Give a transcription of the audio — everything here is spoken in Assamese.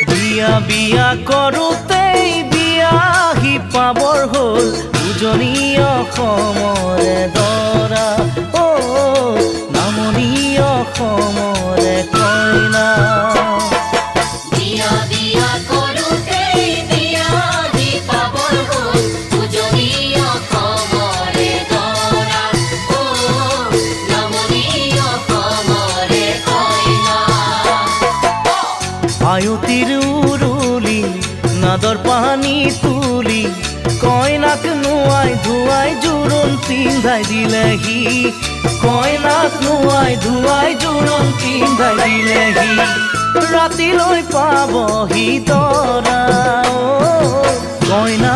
বিয়া বিয়া কৰোঁতেই বিয়াহি পাবৰ হ'ল উজনি অসমৰে দৰা নামনি অসমৰে কইনা। আয়তিৰ উৰুলি নাদৰ পানী তুলি কইনাক নুৱাই ধুৱাই জোৰোণ পিন্ধাই দিলেহি কইনাক নুৱাই ধুৱাই জোৰোণ পিন্ধাই দিলেহি ৰাতিলৈ পাবহি দৰা কইনা